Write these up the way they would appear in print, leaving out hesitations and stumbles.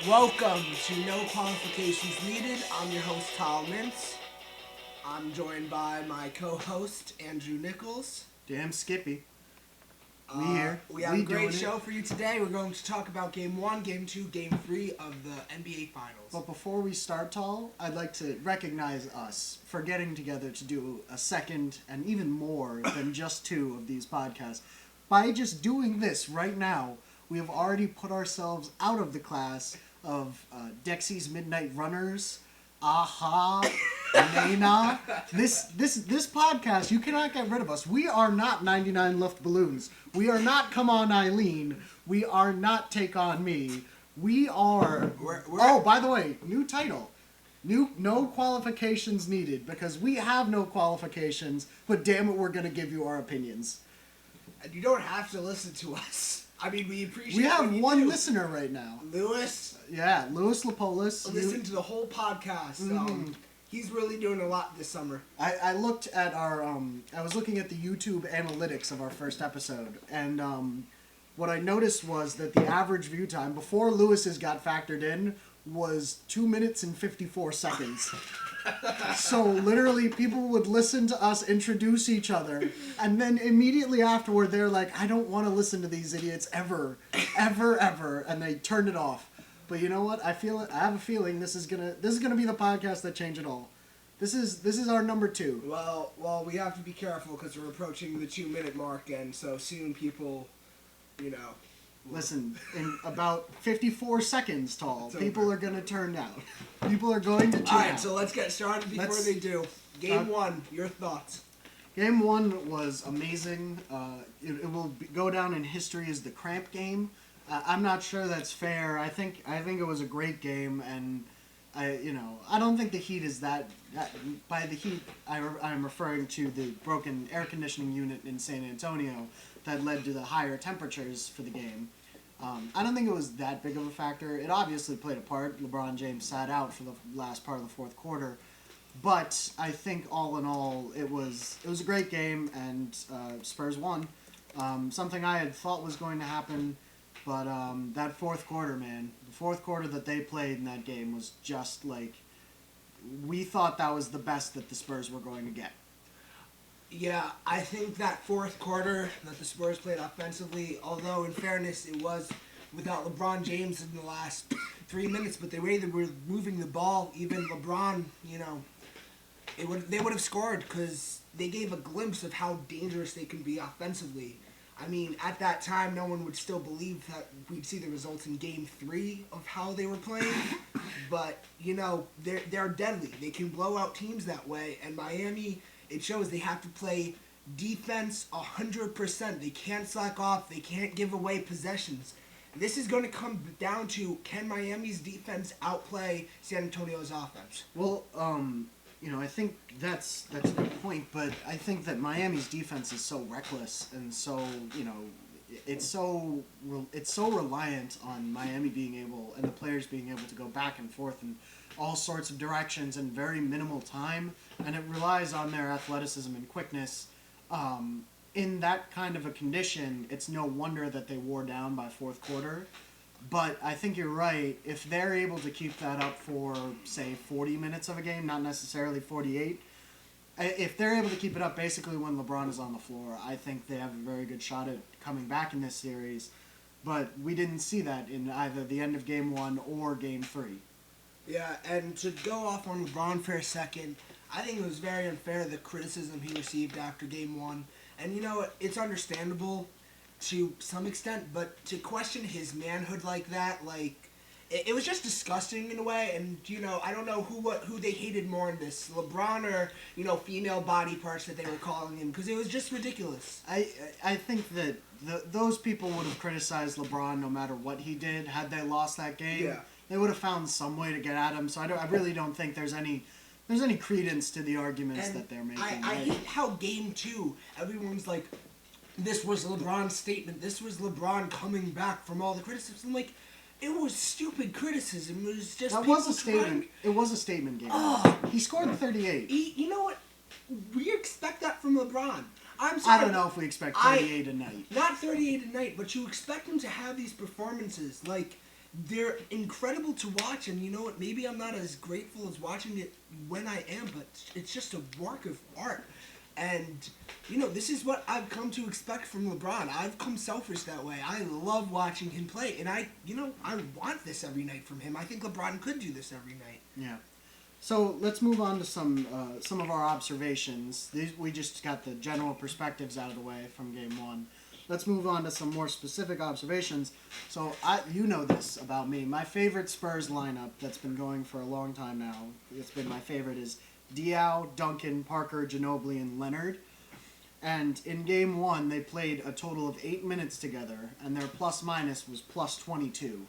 Welcome to No Qualifications Needed. I'm your host, Mintz. I'm joined by my co-host, Andrew Nichols. Damn Skippy. We have a great show for you today. We're going to talk about Game 1, Game 2, Game 3 of the NBA Finals. But before we start, Tal, I'd like to recognize us for getting together to do a second and even more than just two of these podcasts. By just doing this right now, we have already put ourselves out of the class of Dexy's Midnight Runners, Aha, Nena. This podcast, you cannot get rid of us. We are not 99 Luft Balloons. We are not Come On Eileen. We are not Take On Me. We are... Oh, by the way, new title. No qualifications needed, because we have no qualifications, but damn it, we're going to give you our opinions. And you don't have to listen to us. I mean, we appreciate. We have one listener right now, Lewis. Yeah, Lewis Lapolis. Listen to the whole podcast. Mm-hmm. He's really doing a lot this summer. I looked at our I was looking at the YouTube analytics of our first episode, and what I noticed was that the average view time before Lewis's got factored in was 2 minutes and 54 seconds. So literally people would listen to us introduce each other, and then immediately afterward they're like, I don't want to listen to these idiots ever, and they turned it off. But you know what? I have a feeling this is gonna be the podcast that changed it all. This is our number 2. Well, we have to be careful because we're approaching the 2-minute mark, and so soon people, Listen, in about 54 seconds, Tall, people are going to turn down. People are going to tune out. Alright, so let's get started before they do. Game 1, your thoughts. Game 1 was amazing. It will go down in history as the cramp game. I'm not sure that's fair. I think it was a great game, and I don't think the Heat is that by the Heat, I'm referring to the broken air conditioning unit in San Antonio that led to the higher temperatures for the game. I don't think it was that big of a factor. It obviously played a part. LeBron James sat out for the last part of the fourth quarter. But I think all in all, it was a great game, and Spurs won. Something I had thought was going to happen, but that fourth quarter, man, the fourth quarter that they played in that game was just like, we thought that was the best that the Spurs were going to get. Yeah, I think that fourth quarter that the Spurs played offensively, although in fairness it was without LeBron James in the last 3 minutes, but the way they were moving the ball, even LeBron, they would have scored because they gave a glimpse of how dangerous they can be offensively. I mean, at that time, no one would still believe that we'd see the results in Game 3 of how they were playing, but, they're deadly. They can blow out teams that way, and Miami... It shows they have to play defense 100%. They can't slack off. They can't give away possessions. This is going to come down to, can Miami's defense outplay San Antonio's offense? Well, I think that's a good point, but I think that Miami's defense is so reckless and so, it's so reliant on Miami being able and the players being able to go back and forth in all sorts of directions in very minimal time, and it relies on their athleticism and quickness. In that kind of a condition, it's no wonder that they wore down by fourth quarter. But I think you're right. If they're able to keep that up for, say, 40 minutes of a game, not necessarily 48, if they're able to keep it up basically when LeBron is on the floor, I think they have a very good shot at coming back in this series. But we didn't see that in either the end of Game 1 or Game 3. Yeah, and to go off on LeBron for a second, I think it was very unfair, the criticism he received after Game 1. And it's understandable to some extent, but to question his manhood like that, it was just disgusting in a way. And, I don't know who they hated more in this, LeBron or, female body parts that they were calling him, because it was just ridiculous. I think that those people would have criticized LeBron no matter what he did had they lost that game. Yeah. They would have found some way to get at him, so I really don't think there's any credence to the arguments that they're making. I hate how Game 2, everyone's like, this was LeBron's statement, this was LeBron coming back from all the criticism. I'm like, it was stupid criticism. It was just that was a statement. It was a statement game. He scored 38. You know what? We expect that from LeBron. I'm sorry. I don't know if we expect 38 a night. Not 38 a night, but you expect him to have these performances. they're incredible to watch, and you know what? Maybe I'm not as grateful as watching it when I am, but it's just a work of art. And you know, this is what I've come to expect from LeBron. I've come selfish that way. I love watching him play, and I want this every night from him. I think LeBron could do this every night. Yeah. So let's move on to some of our observations. We just got the general perspectives out of the way from Game 1. Let's move on to some more specific observations. So you know this about me. My favorite Spurs lineup that's been going for a long time now, it's been my favorite, is Diaw, Duncan, Parker, Ginobili, and Leonard. And in Game 1, they played a total of 8 minutes together, and their plus-minus was plus 22.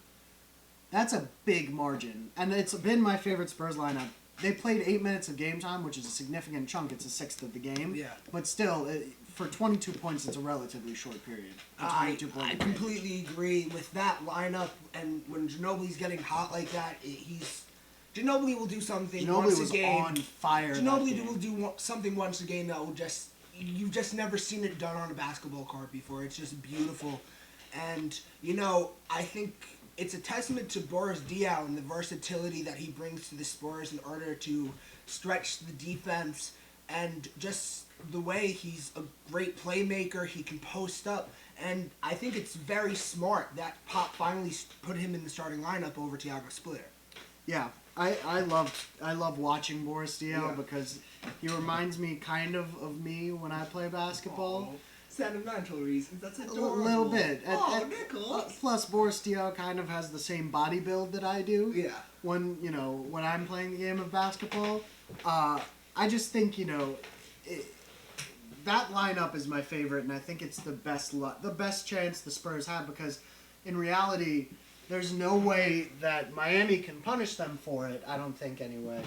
That's a big margin. And it's been my favorite Spurs lineup. They played 8 minutes of game time, which is a significant chunk. It's a sixth of the game. Yeah. But still, for 22 points, it's a relatively short period. I completely agree with that lineup. And when Ginobili's getting hot like that, Ginobili will do something once a game. On fire. Ginobili will do something once a game that will you've just never seen it done on a basketball court before. It's just beautiful. And, you know, I think it's a testament to Boris Diaw and the versatility that he brings to the Spurs in order to stretch the defense, and just the way he's a great playmaker. He can post up, and I think it's very smart that Pop finally put him in the starting lineup over Thiago Splitter. Yeah, I love watching Boris Diaw because he reminds me kind of me when I play basketball. Oh, sentimental reasons. That's adorable. A little bit. Nichols. Plus, Boris Diaw kind of has the same body build that I do. Yeah. When I'm playing the game of basketball, I just think that lineup is my favorite, and I think it's the best chance the Spurs have, because in reality, there's no way that Miami can punish them for it. I don't think anyway.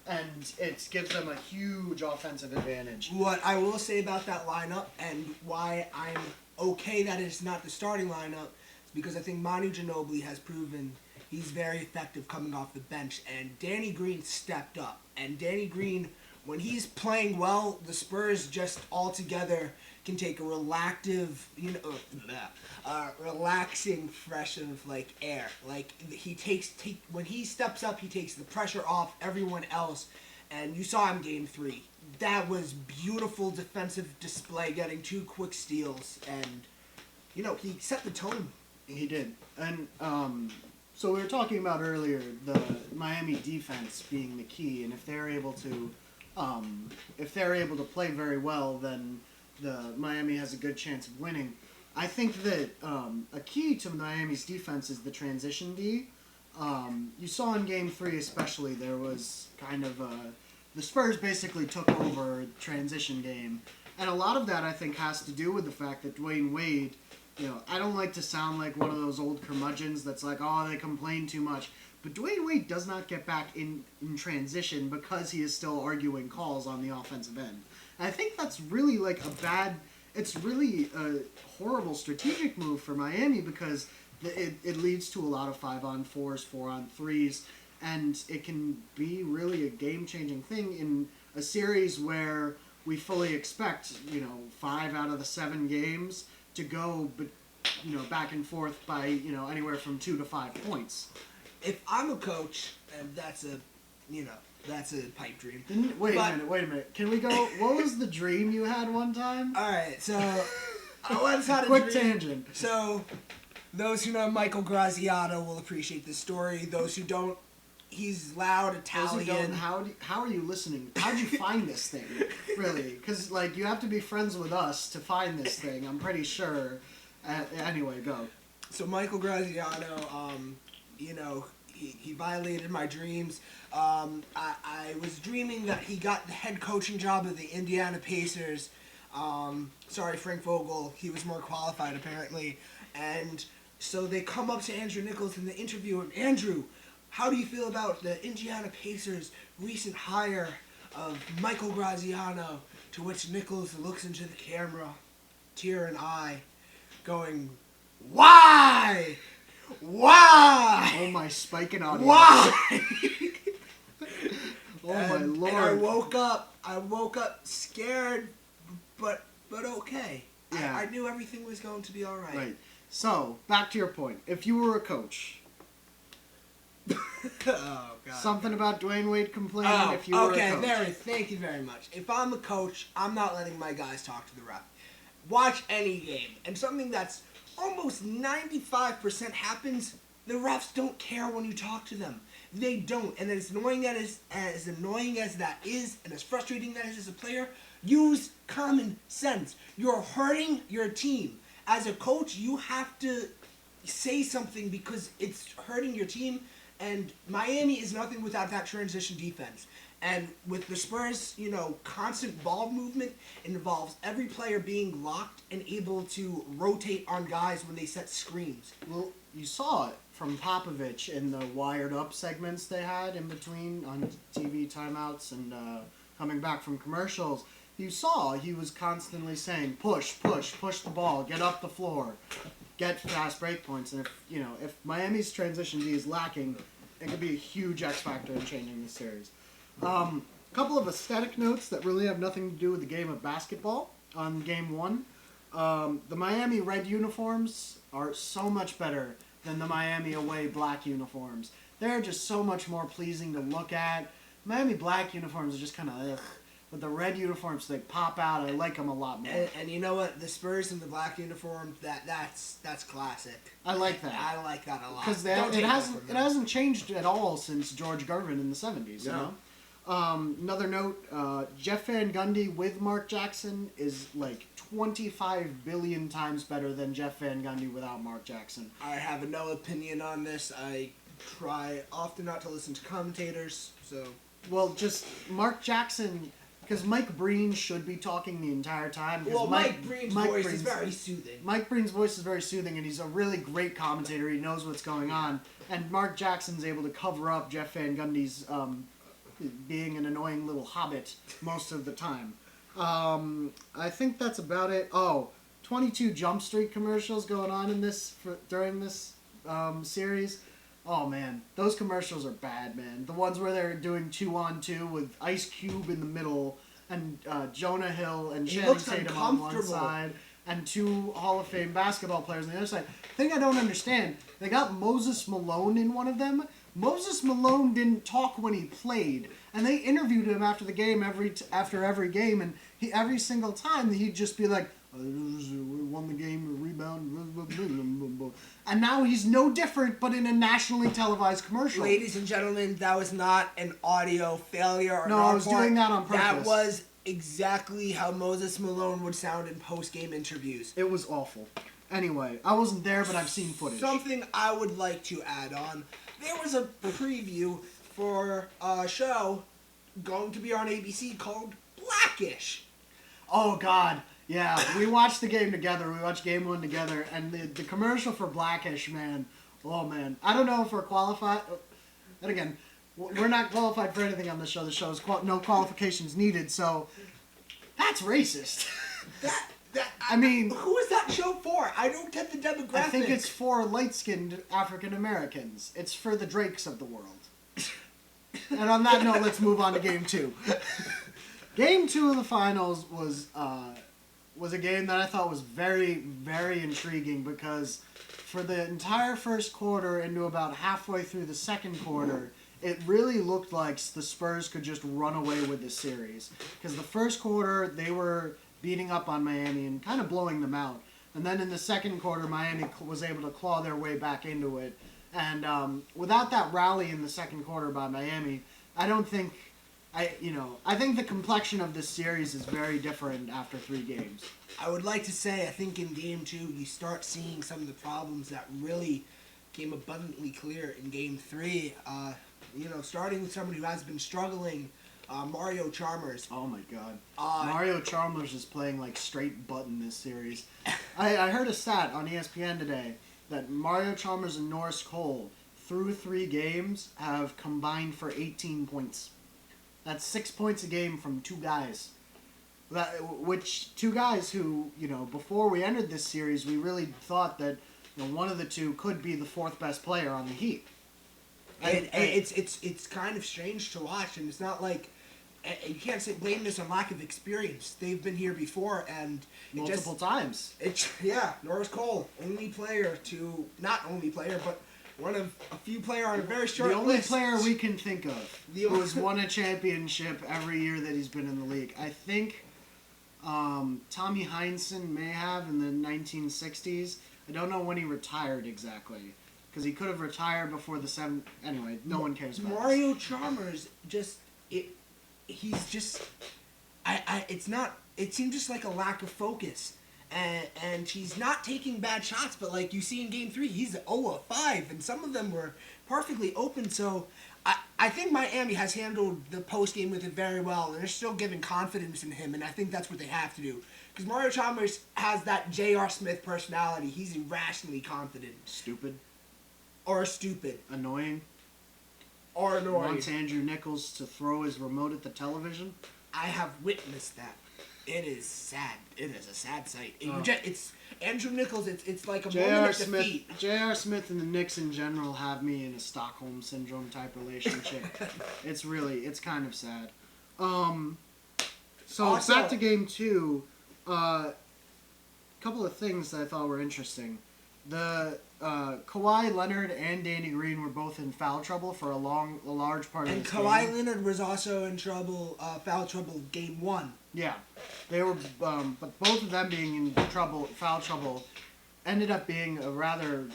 And it gives them a huge offensive advantage. What I will say about that lineup, and why I'm okay that it's not the starting lineup, is because I think Manu Ginobili has proven he's very effective coming off the bench, and Danny Green stepped up. And Danny Green, when he's playing well, the Spurs just altogether can take a relaxing fresh of like air. Like when he steps up, he takes the pressure off everyone else. And you saw him Game 3. That was beautiful defensive display, getting 2 quick steals, and he set the tone. He did. And so we were talking about earlier the Miami defense being the key, and if they're able to play very well, then the Miami has a good chance of winning. I think that a key to Miami's defense is the transition D. You saw in Game 3 especially, there was kind of the Spurs basically took over transition game. And a lot of that, I think, has to do with the fact that Dwayne Wade, I don't like to sound like one of those old curmudgeons that's like, oh, they complain too much. But Dwayne Wade does not get back in transition because he is still arguing calls on the offensive end. And I think that's really it's really a horrible strategic move for Miami, because it leads to a lot of 5-on-4s, 4-on-3s, and it can be really a game-changing thing in a series where we fully expect, 5 out of the 7 games to go, back and forth by, anywhere from 2 to 5 points. If I'm a coach, and that's a pipe dream. Wait a minute. Can we go? What was the dream you had one time? All right, so I once had a quick dream. Tangent. So those who know Michael Graziano will appreciate this story. Those who don't, he's loud Italian. How are you listening? How'd you find this thing? Really? Because you have to be friends with us to find this thing. I'm pretty sure. Anyway, go. So Michael Graziano, he violated my dreams. I was dreaming that he got the head coaching job of the Indiana Pacers. Sorry, Frank Vogel. He was more qualified, apparently. And so they come up to Andrew Nichols in the interview, and Andrew, how do you feel about the Indiana Pacers' recent hire of Michael Graziano? To which Nichols looks into the camera, tear in eye, going, why? Why? Oh, my spiking audio. Why? My Lord. And I woke up scared, but okay. Yeah. I knew everything was going to be all right. Right. So, back to your point. If you were a coach, Oh, God. Something about Dwayne Wade complaining if you were a coach. Okay, thank you very much. If I'm a coach, I'm not letting my guys talk to the ref. Watch any game, and something that's almost 95% happens, the refs don't care when you talk to them. They don't, and as annoying as that is, and as frustrating that is as a player, use common sense. You're hurting your team. As a coach, you have to say something because it's hurting your team, and Miami is nothing without that transition defense. And with the Spurs, constant ball movement, it involves every player being locked and able to rotate on guys when they set screens. Well, you saw it from Popovich in the wired up segments they had in between on TV timeouts and coming back from commercials. You saw he was constantly saying, push the ball, get up the floor, get fast break points. And if Miami's transition D is lacking, it could be a huge X factor in changing the series. Couple of aesthetic notes that really have nothing to do with the game of basketball on game one. The Miami red uniforms are so much better than the Miami away black uniforms. They're just so much more pleasing to look at. Miami black uniforms are just kind of ugh. But the red uniforms, they pop out. I like them a lot more. And you know what? The Spurs in the black uniform, that's classic. I like that. I like that a lot. Because it hasn't changed at all since George Gervin in the 70s, you know? Another note, Jeff Van Gundy with Mark Jackson is like 25 billion times better than Jeff Van Gundy without Mark Jackson. I have no opinion on this. I try often not to listen to commentators, so... Well, just Mark Jackson... Because Mike Breen should be talking the entire time. Well, Mike Breen's voice is very soothing. Mike Breen's voice is very soothing, and he's a really great commentator. He knows what's going on. And Mark Jackson's able to cover up Jeff Van Gundy's being an annoying little hobbit most of the time. I think that's about it. 22 Jump Street commercials going on in during this series. Oh, man. Those commercials are bad, man. The ones where they're doing 2-on-2 with Ice Cube in the middle and Jonah Hill and Channing Tatum on one side and two Hall of Fame basketball players on the other side. The thing I don't understand, they got Moses Malone in one of them. Moses Malone didn't talk when he played, and they interviewed him after the game after every game, and every single time he'd just be like, we won the game, rebound, and now he's no different, but in a nationally televised commercial. Ladies and gentlemen, that was not an audio failure. No, I was doing that on purpose. That was exactly how Moses Malone would sound in post-game interviews. It was awful. Anyway, I wasn't there, but I've seen footage. Something I would like to add on. There was a preview for a show going to be on ABC called Blackish. Oh, God. Yeah, we watched the game together. We watched game one together, and the commercial for Blackish, man. Oh, man. I don't know if we're qualified. And again, we're not qualified for anything on this show. The show is no qualifications needed, so that's racist. I mean... Who is that show for? I don't get the demographic. I think it's for light-skinned African Americans. It's for the Drakes of the world. And on that note, let's move on to game two. Game two of the finals was a game that I thought was very, very intriguing because for the entire first quarter into about halfway through the second quarter, it really looked like the Spurs could just run away with this series. Because the first quarter, they were beating up on Miami and kind of blowing them out. And then in the second quarter, Miami was able to claw their way back into it. And without that rally in the second quarter by Miami, I think the complexion of this series is very different after 3 games. I would like to say, I think in game 2, you start seeing some of the problems that really came abundantly clear in game 3. Starting with someone who has been struggling, Mario Chalmers. Oh my God. Mario Chalmers is playing like straight butt in this series. I heard a stat on ESPN today that Mario Chalmers and Norris Cole, through 3 games, have combined for 18 points. That's 6 points a game from 2 guys. Which 2 guys who, before we entered this series, we really thought that one of the 2 could be the 4th best player on the Heat. It's kind of strange to watch, and it's not like you can't blame this on lack of experience. They've been here before, and multiple times. Norris Cole, not only player, but one of a few player on a very short The only list. player we can think of The who has won a championship every year that he's been in the league. I think Tommy Heinsohn may have in the 1960s. I don't know when he retired exactly. Because he could have retired before the 7th. Anyway, no one cares about Mario Chalmers he's just it's not, it seems just like a lack of focus. And he's not taking bad shots, but like you see in Game 3, he's 0 of 5, and some of them were perfectly open. So I think Miami has handled the post game with it very well, and they're still giving confidence in him, and I think that's what they have to do. Because Mario Chalmers has that J.R. Smith personality. He's irrationally confident. Stupid. Or stupid. Annoying. Or annoying. Wants Andrew Nichols to throw his remote at the television. I have witnessed that. It is sad. It is a sad sight. It's Andrew Nichols. It's like a moment of defeat. J.R. Smith and the Knicks in general have me in a Stockholm syndrome type relationship. It's kind of sad. So Also, back to Game 2. Couple of things that I thought were interesting. The Kawhi Leonard and Danny Green were both in foul trouble for a large part of and this Kawhi game. Leonard was also in foul trouble, Game 1. Yeah, they were, but both of them being in foul trouble, ended up being a rather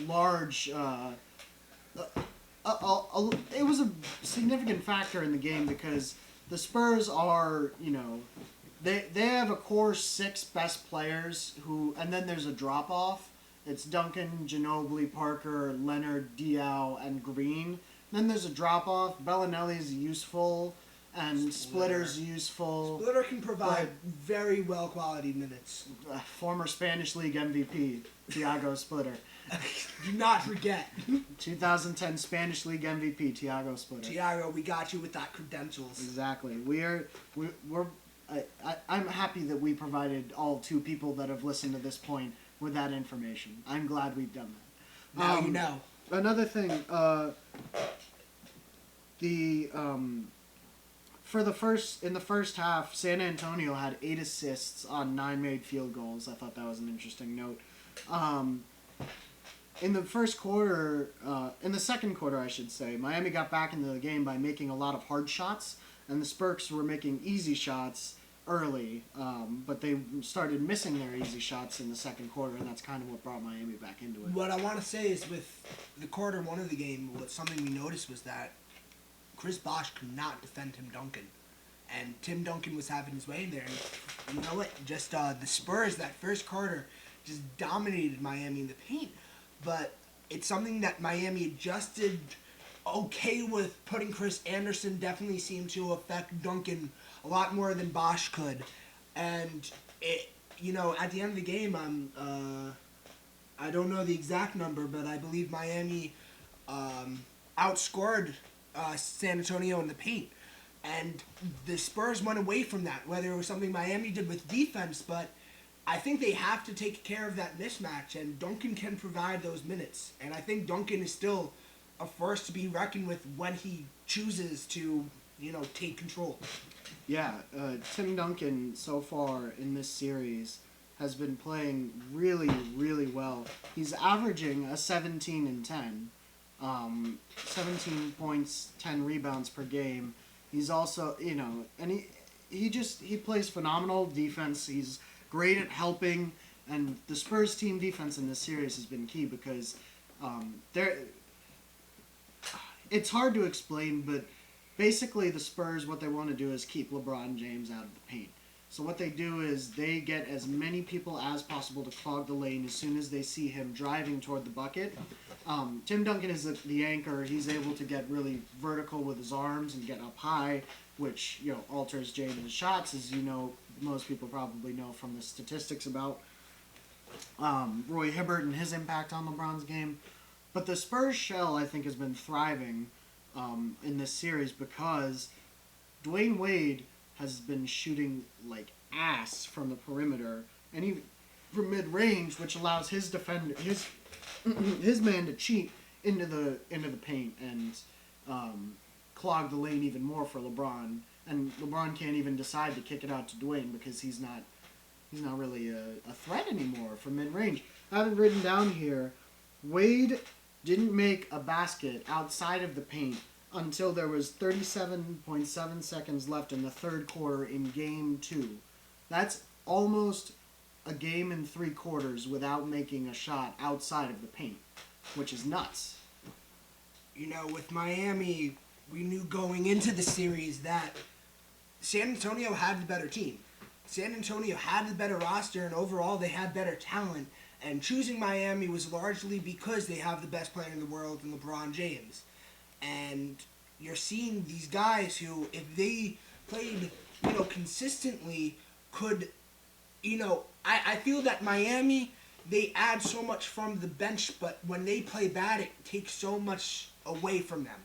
large. It was a significant factor in the game because the Spurs are, they have a core 6 best players and then there's a drop off. It's Duncan, Ginobili, Parker, Leonard, Diaw, and Green. Then there's a drop off. Bellinelli's useful. And Splitter's useful. Splitter can provide very well quality minutes. Former Spanish League MVP, Thiago Splitter. Do not forget. 2010 Spanish League MVP, Thiago Splitter. Thiago, we got you with that credentials. Exactly. I'm happy that we provided all 2 people that have listened to this point with that information. I'm glad we've done that. Now you know. Another thing, in the first half, San Antonio had 8 assists on 9 made field goals. I thought that was an interesting note. In the second quarter, I should say, Miami got back into the game by making a lot of hard shots, and the Spurs were making easy shots early, but they started missing their easy shots in the second quarter, and that's kind of what brought Miami back into it. What I want to say is with the quarter 1 of the game, something we noticed was that Chris Bosh could not defend Tim Duncan. And Tim Duncan was having his way in there. And you know what? Just the Spurs, that first quarter, just dominated Miami in the paint. But it's something that Miami adjusted okay with. Putting Chris Anderson definitely seemed to affect Duncan a lot more than Bosh could. And, at the end of the game, I don't know the exact number, but I believe Miami outscored San Antonio in the paint. And the Spurs went away from that, whether it was something Miami did with defense, but I think they have to take care of that mismatch, and Duncan can provide those minutes. And I think Duncan is still a force to be reckoned with when he chooses to, take control. Yeah, Tim Duncan so far in this series has been playing really, really well. He's averaging a 17 and 10. 17 points, 10 rebounds per game. He's also, and he plays phenomenal defense. He's great at helping, and the Spurs team defense in this series has been key because it's hard to explain, but basically the Spurs, what they want to do is keep LeBron James out of the paint. So what they do is they get as many people as possible to clog the lane as soon as they see him driving toward the bucket. Tim Duncan is the anchor. He's able to get really vertical with his arms and get up high, which alters James' shots, as most people probably know from the statistics about Roy Hibbert and his impact on LeBron's game. But the Spurs shell, I think, has been thriving in this series because Dwayne Wade has been shooting like ass from the perimeter and even from mid-range, which allows his defender, his man to cheat into the paint and clog the lane even more for LeBron. And LeBron can't even decide to kick it out to Dwayne because he's not really a threat anymore from mid-range. I have it written down here. Wade didn't make a basket outside of the paint until there was 37.7 seconds left in the third quarter in Game 2. That's almost a game and 3/4 without making a shot outside of the paint, which is nuts. With Miami, we knew going into the series that San Antonio had the better team. San Antonio had the better roster, and overall they had better talent. And choosing Miami was largely because they have the best player in the world in LeBron James. And you're seeing these guys who, if they played, consistently, could, I feel that Miami, they add so much from the bench, but when they play bad, it takes so much away from them.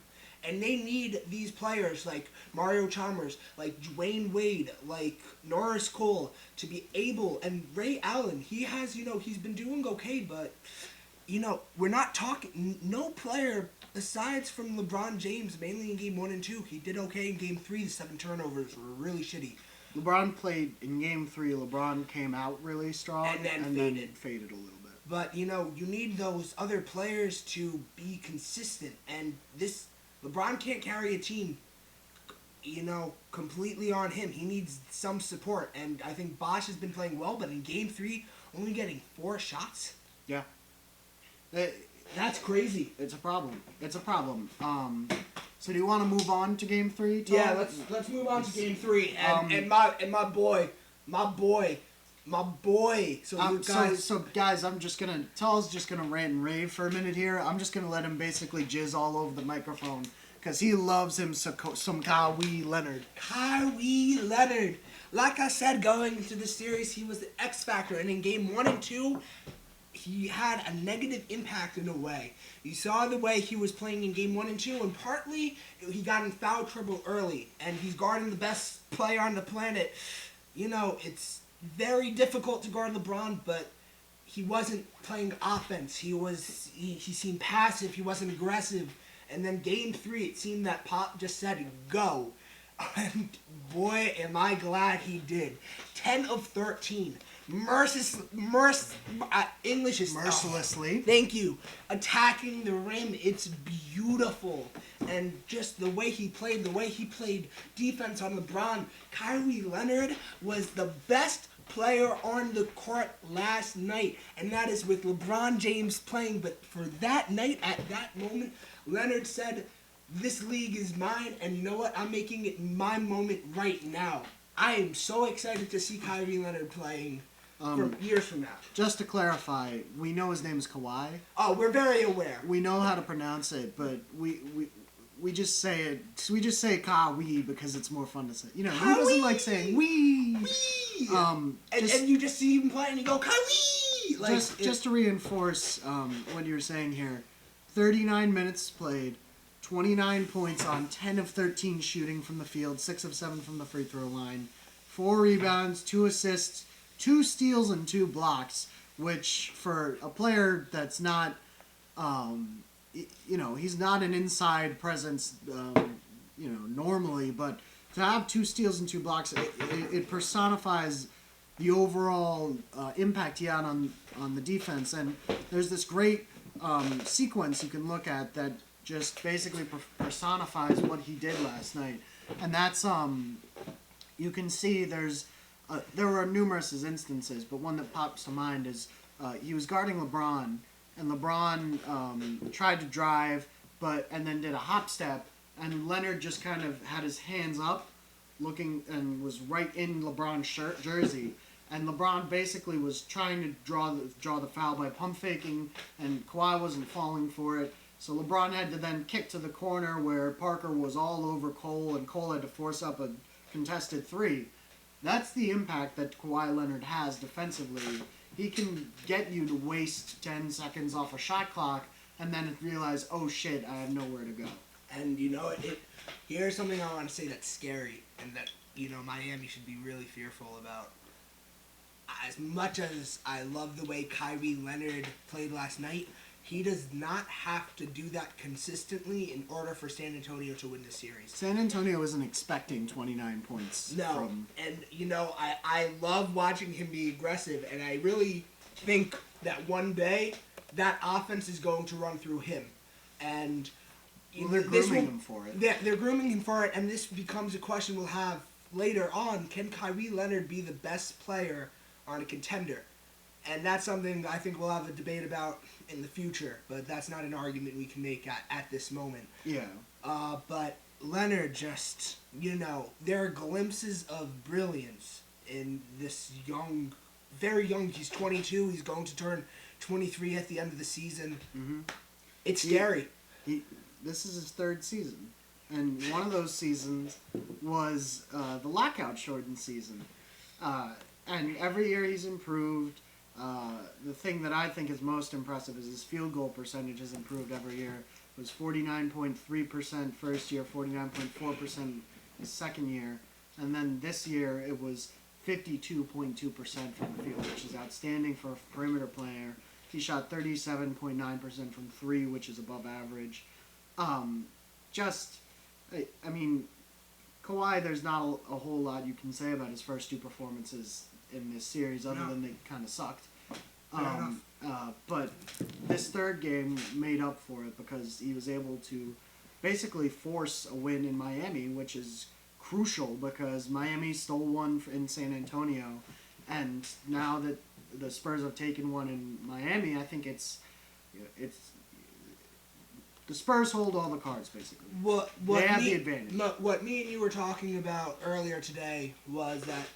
And they need these players like Mario Chalmers, like Dwayne Wade, like Norris Cole to be able, and Ray Allen, he has, he's been doing okay, but, we're not talking, no player aside from LeBron James, mainly in Game 1 and 2, he did okay in Game 3, the 7 turnovers were really shitty. LeBron played in Game 3, LeBron came out really strong, and then faded a little bit. But, you need those other players to be consistent, and LeBron can't carry a team, completely on him. He needs some support, and I think Bosh has been playing well, but in Game 3, only getting 4 shots? Yeah. That's crazy. It's a problem. So do you want to move on to Game 3, Tom? Yeah, let's move on to Game 3, and my boy. So you guys. So guys, Tal's just gonna rant and rave for a minute here. I'm just gonna let him basically jizz all over the microphone because he loves him some Kawhi Leonard. Kawhi Leonard. Like I said, going into the series, he was the X factor, and in Game 1 and 2, he had a negative impact in a way. You saw the way he was playing in Game 1 and 2, and partly he got in foul trouble early, and he's guarding the best player on the planet. It's very difficult to guard LeBron, but he wasn't playing offense. He seemed passive. He wasn't aggressive. And then Game 3, it seemed that Pop just said, go. And boy, am I glad he did. 10 of 13. English is Mercilessly. Thank you. Attacking the rim, it's beautiful. And just the way he played defense on LeBron. Kawhi Leonard was the best player on the court last night, and that is with LeBron James playing. But for that night, at that moment, Leonard said, this league is mine, and you know what? I'm making it my moment right now. I am so excited to see Kawhi Leonard playing for years from now. Just to clarify, we know his name is Kawhi. Oh, we're very aware. We know how to pronounce it, but we just say it. We just say Kawhi because it's more fun to say. Who doesn't like saying wee? And you just see him play and you go Kawhi. Just to reinforce what you're saying here, 39 minutes played, 29 points on 10 of 13 shooting from the field, 6 of 7 from the free throw line, 4 rebounds, 2 assists, 2 steals, and 2 blocks. Which for a player that's not, he's not an inside presence, normally, but to have 2 steals and 2 blocks, it personifies the overall impact he had on the defense. And there's this great sequence you can look at that just basically personifies what he did last night. And that's, you can see there were numerous instances, but one that pops to mind is he was guarding LeBron, and LeBron tried to drive, and then did a hop step, and Leonard just kind of had his hands up, looking, and was right in LeBron's jersey, and LeBron basically was trying to draw the foul by pump faking, and Kawhi wasn't falling for it, so LeBron had to then kick to the corner where Parker was all over Cole, and Cole had to force up a contested 3. That's the impact that Kawhi Leonard has defensively. He can get you to waste 10 seconds off a shot clock and then realize, oh shit, I have nowhere to go. And here's something I want to say that's scary and that, Miami should be really fearful about. As much as I love the way Kawhi Leonard played last night, he does not have to do that consistently in order for San Antonio to win the series. San Antonio isn't expecting 29 points. No, and I love watching him be aggressive, and I really think that one day that offense is going to run through him, and Well, they're this grooming him for it. They're grooming him for it, and this becomes a question we'll have later on. Can Kawhi Leonard be the best player on a contender? And that's something I think we'll have a debate about in the future, but that's not an argument we can make at this moment. Yeah. But Leonard just, there are glimpses of brilliance in this very young, he's 22, he's going to turn 23 at the end of the season. Mm-hmm. It's scary. This is his third season, and one of those seasons was the lockout-shortened season. And every year he's improved. The thing that I think is most impressive is his field goal percentage has improved every year. It was 49.3% first year, 49.4% his second year, and then this year it was 52.2% from the field, which is outstanding for a perimeter player. He shot 37.9% from three, which is above average. Kawhi, there's not a whole lot you can say about his first two performances in this series, other than they kind of sucked. But this third game made up for it because he was able to basically force a win in Miami, which is crucial because Miami stole one in San Antonio, and now that the Spurs have taken one in Miami, I think it's the Spurs hold all the cards basically. They have the advantage. What me and you were talking about earlier today was that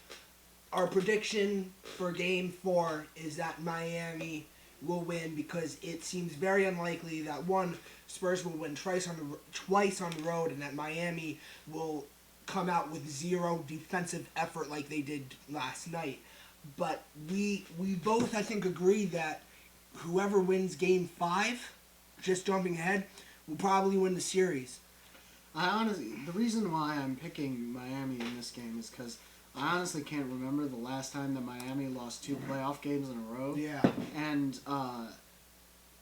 our prediction for Game 4 is that Miami will win because it seems very unlikely that Spurs will win twice on the road, and that Miami will come out with zero defensive effort like they did last night. But we both, I think, agree that whoever wins Game 5, just jumping ahead, will probably win the series. The reason why I'm picking Miami in this game is because I honestly can't remember the last time that Miami lost two playoff games in a row. Yeah. And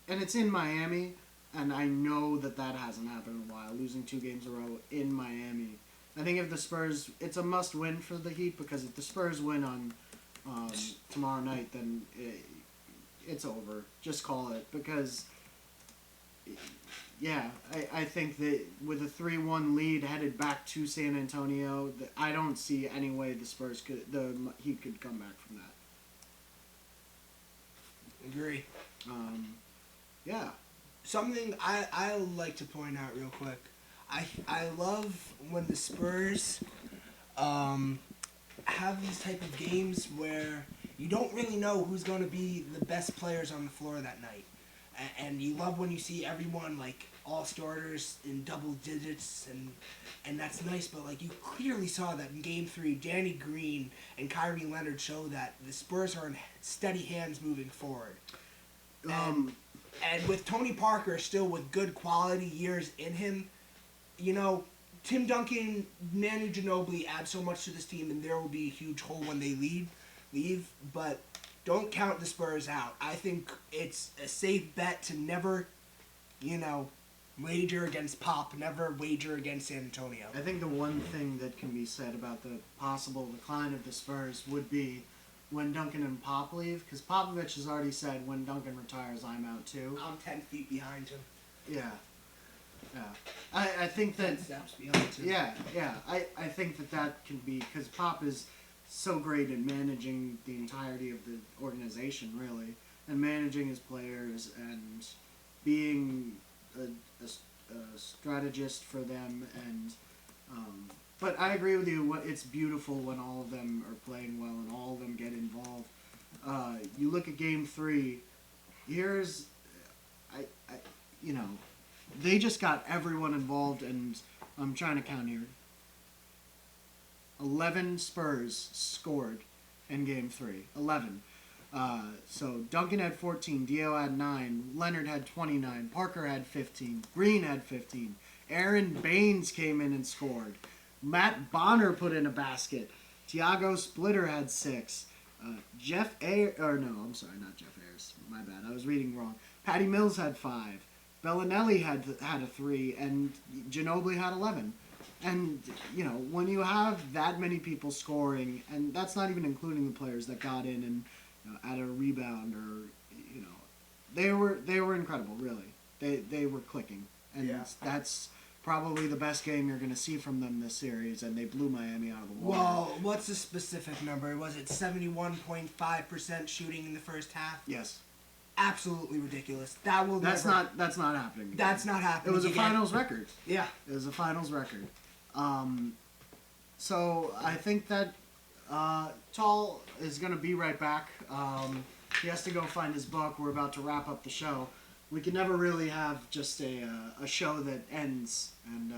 it's in Miami, and I know that hasn't happened in a while, losing two games in a row in Miami. I think if the Spurs, it's a must-win for the Heat, because if the Spurs win on tomorrow night, then it's over. Just call it, because I think that with a 3-1 lead headed back to San Antonio, I don't see any way the Heat could come back from that. Agree. Yeah. Something I like to point out real quick. I love when the Spurs have these type of games where you don't really know who's going to be the best players on the floor that night. And you love when you see everyone, like, all starters in double digits, and that's nice, but, like, you clearly saw that in Game 3, Danny Green and Kyrie Leonard show that the Spurs are in steady hands moving forward. And with Tony Parker still with good quality years in him, Tim Duncan, Manu Ginobili add so much to this team, and there will be a huge hole when they leave, but don't count the Spurs out. I think it's a safe bet to never, wager against Pop, never wager against San Antonio. I think the one thing that can be said about the possible decline of the Spurs would be when Duncan and Pop leave, because Popovich has already said when Duncan retires, I'm out too. I'm 10 feet behind him. Yeah. I think that 10 steps behind him. Yeah. I think that can be, because Pop is so great at managing the entirety of the organization, really, and managing his players and being a strategist for them. And but I agree with you. It's beautiful when all of them are playing well and all of them get involved. You look at Game 3. Here's, they just got everyone involved, and I'm trying to count here. 11 Spurs scored in Game 3. 11. So Duncan had 14, Dio had 9, Leonard had 29, Parker had 15, Green had 15, Aaron Baines came in and scored, Matt Bonner put in a basket, Tiago Splitter had 6, Jeff Ayers, not Jeff Ayers, my bad, I was reading wrong. Patty Mills had 5, Bellinelli had a 3, and Ginobili had 11. And, when you have that many people scoring, and that's not even including the players that got in and at a rebound or, They were incredible, really. They were clicking, and Yeah. that's probably the best game you're going to see from them this series. And they blew Miami out of the water. Well, what's the specific number? Was it 71.5% shooting in the first half? Yes, Absolutely ridiculous. That will that's never. not happening. That's not happening. It was a again. finals record. Yeah. It was a finals record. So I think that Tall is going to be right back. He has to go find his book. We're about to wrap up the show. We can never really have just a show that ends and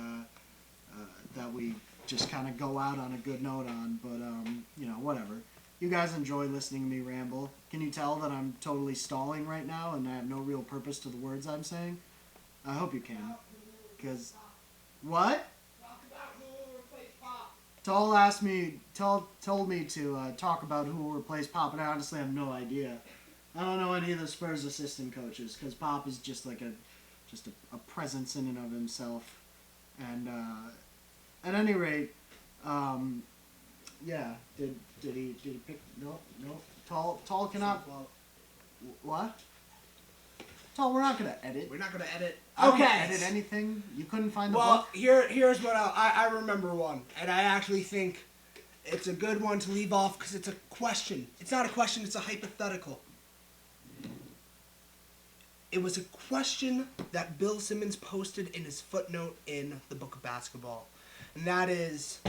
that we just kind of go out on a good note on. But, whatever. You guys enjoy listening to me ramble. Can you tell that I'm totally stalling right now and I have no real purpose to the words I'm saying? I hope you can. Because, what? Tall asked me, told me to talk about who will replace Pop, and I honestly have no idea. I don't know any of the Spurs assistant coaches because Pop is just like a presence in and of himself. And at any rate, yeah. Did he pick? No. Tall cannot. What? Tall, we're not gonna edit. We're not gonna edit. I don't Okay. edit anything. You couldn't find the Well, book. here's what I remember one, and I actually think it's a good one to leave off because it's a question. It's not a question. It's a hypothetical. It was a question that Bill Simmons posted in his footnote in the Book of Basketball, and that is,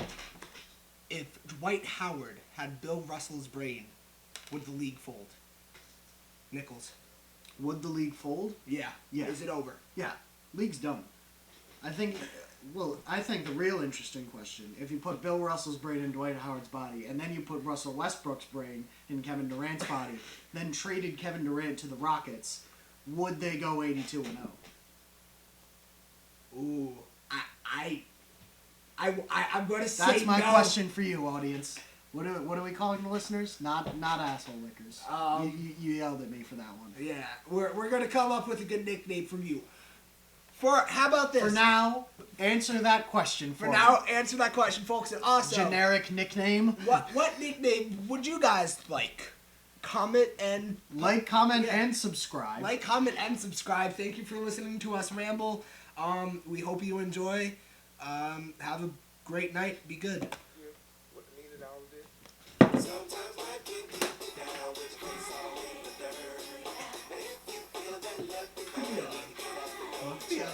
if Dwight Howard had Bill Russell's brain, would the league fold? Nichols. Would the league fold? Yeah. Yeah. Is it over? Yeah, league's done. I think the real interesting question, if you put Bill Russell's brain in Dwight Howard's body, and then you put Russell Westbrook's brain in Kevin Durant's body, then traded Kevin Durant to the Rockets, would they go 82-0? Ooh. I'm going to say no. That's my question for you, audience. What are we calling the listeners? Not asshole lickers. You yelled at me for that one. Yeah, we're gonna come up with a good nickname from you. How about this? For now, answer that question for me. Answer that question, folks. And also, generic nickname. What nickname would you guys like? Comment and comment, and subscribe. Like, comment, and subscribe. Thank you for listening to us ramble. We hope you enjoy. Have a great night. Be good. Sometimes I get down with face all in the dirt. If you feel that love is Yeah.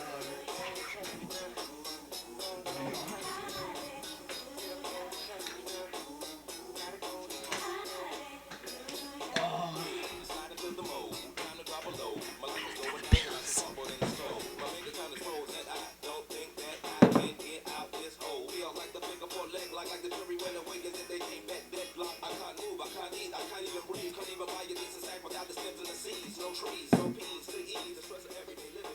like the jury when awakens if they keep that dead block. I can't move, I can't eat, I can't even breathe. Can't even buy a decent sack without the stems and the seeds. No trees, no peas to ease the stress of everyday living.